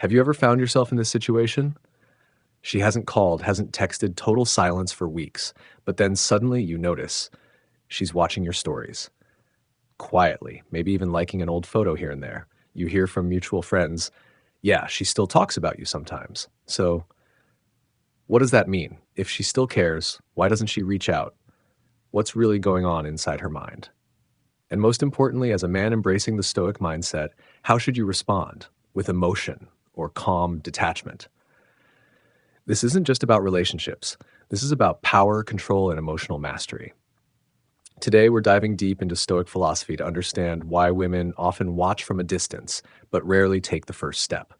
Have you ever found yourself in this situation? She hasn't called, hasn't texted, total silence for weeks, but then suddenly you notice she's watching your stories. Quietly, maybe even liking an old photo here and there. You hear from mutual friends, yeah, she still talks about you sometimes. So, what does that mean? If she still cares, why doesn't she reach out? What's really going on inside her mind? And most importantly, as a man embracing the Stoic mindset, how should you respond? With emotion or calm detachment? This isn't just about relationships. This is about power, control, and emotional mastery. Today, we're diving deep into Stoic philosophy to understand why women often watch from a distance, but rarely take the first step.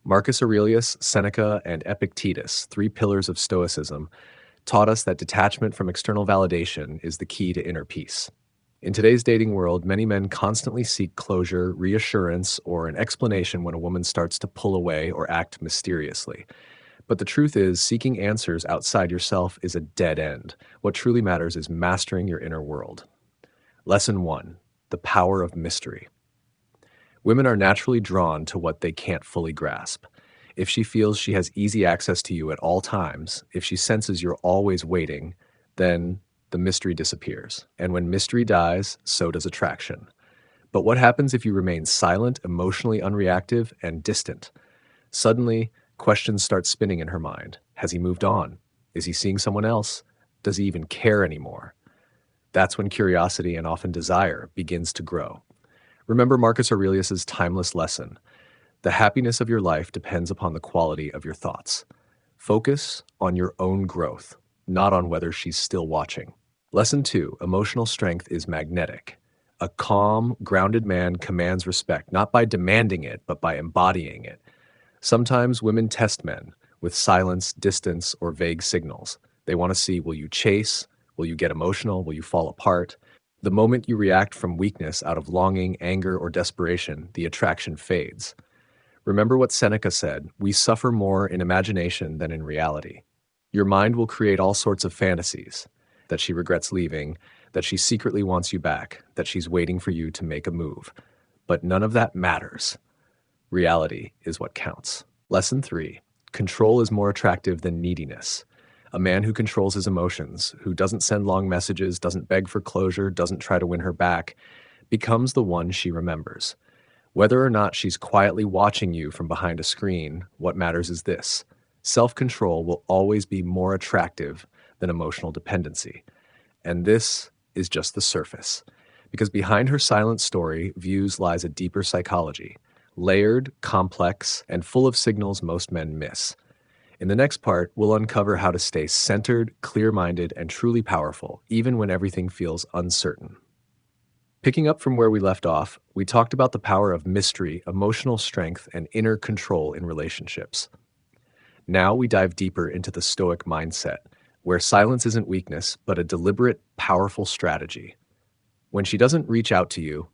Marcus Aurelius, Seneca, and Epictetus, three pillars of Stoicism, taught us that detachment from external validation is the key to inner peace. In today's dating world, many men constantly seek closure, reassurance, or an explanation when a woman starts to pull away or act mysteriously. But the truth is, seeking answers outside yourself is a dead end. What truly matters is mastering your inner world. Lesson 1: the power of mystery. Women are naturally drawn to what they can't fully grasp. If she feels she has easy access to you at all times, if she senses you're always waiting, then the mystery disappears. And when mystery dies, so does attraction. But what happens if you remain silent, emotionally unreactive, and distant? Suddenly, questions start spinning in her mind. Has he moved on? Is he seeing someone else? Does he even care anymore? That's when curiosity and often desire begins to grow. Remember Marcus Aurelius's timeless lesson. The happiness of your life depends upon the quality of your thoughts. Focus on your own growth, not on whether she's still watching. Lesson 2: emotional strength is magnetic. A calm, grounded man commands respect, not by demanding it, but by embodying it. Sometimes women test men with silence, distance, or vague signals. They want to see, will you chase? Will you get emotional? Will you fall apart? The moment you react from weakness out of longing, anger, or desperation, the attraction fades. Remember what Seneca said, we suffer more in imagination than in reality. Your mind will create all sorts of fantasies, that she regrets leaving, that she secretly wants you back, that she's waiting for you to make a move. But none of that matters. Reality is what counts. Lesson 3: control is more attractive than neediness. A man who controls his emotions, who doesn't send long messages, doesn't beg for closure, doesn't try to win her back, becomes the one she remembers. Whether or not she's quietly watching you from behind a screen, what matters is this: self-control will always be more attractive than emotional dependency. And this is just the surface. Because behind her silent story views lies a deeper psychology, layered, complex, and full of signals most men miss. In the next part, we'll uncover how to stay centered, clear-minded, and truly powerful, even when everything feels uncertain. Picking up from where we left off, we talked about the power of mystery, emotional strength, and inner control in relationships. Now we dive deeper into the Stoic mindset, where silence isn't weakness, but a deliberate, powerful strategy. When she doesn't reach out to you,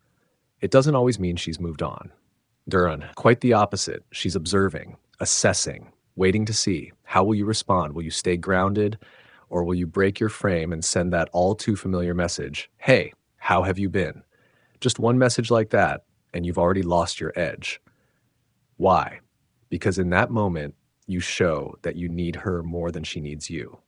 it doesn't always mean she's moved on. Duran, quite the opposite. She's observing, assessing, waiting to see. How will you respond? Will you stay grounded, or will you break your frame and send that all too familiar message, hey, how have you been? Just one message like that, and you've already lost your edge. Why? Because in that moment, you show that you need her more than she needs you.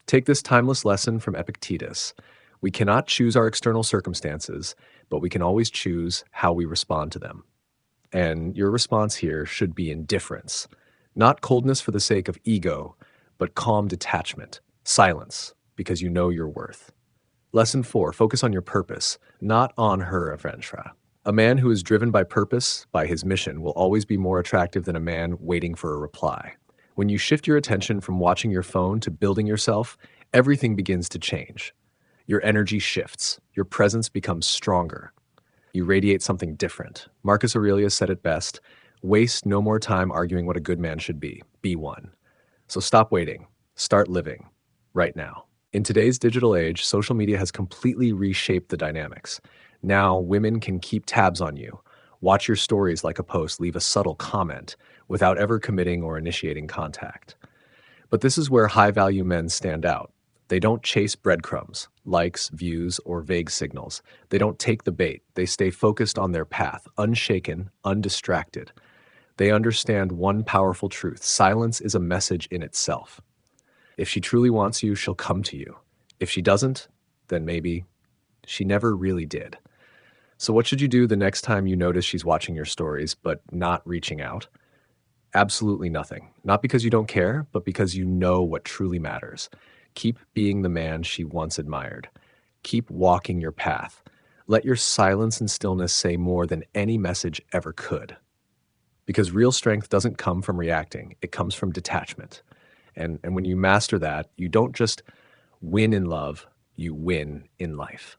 Take this timeless lesson from Epictetus. We cannot choose our external circumstances, but we can always choose how we respond to them. And your response here should be indifference, not coldness for the sake of ego, but calm detachment, silence, because you know your worth. Lesson 4, focus on your purpose, not on her aventura. A man who is driven by purpose, by his mission, will always be more attractive than a man waiting for a reply. When you shift your attention from watching your phone to building yourself, everything begins to change. Your energy shifts, your presence becomes stronger. You radiate something different. Marcus Aurelius said it best, waste no more time arguing what a good man should be. Be one. So stop waiting. Start living. Right now. In today's digital age, social media has completely reshaped the dynamics. Now, women can keep tabs on you, watch your stories like a post, leave a subtle comment, without ever committing or initiating contact. But this is where high-value men stand out. They don't chase breadcrumbs, likes, views, or vague signals. They don't take the bait. They stay focused on their path, unshaken, undistracted. They understand one powerful truth: silence is a message in itself. If she truly wants you, she'll come to you. If she doesn't, then maybe she never really did. So, what should you do the next time you notice she's watching your stories but not reaching out? Absolutely nothing. Not because you don't care, but because you know what truly matters. Keep being the man she once admired. Keep walking your path. Let your silence and stillness say more than any message ever could. Because real strength doesn't come from reacting, it comes from detachment. And when you master that, you don't just win in love, you win in life.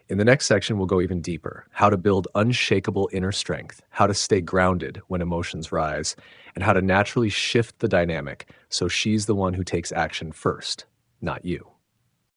In the next section, we'll go even deeper: how to build unshakable inner strength, how to stay grounded when emotions rise, and how to naturally shift the dynamic so she's the one who takes action first, not you.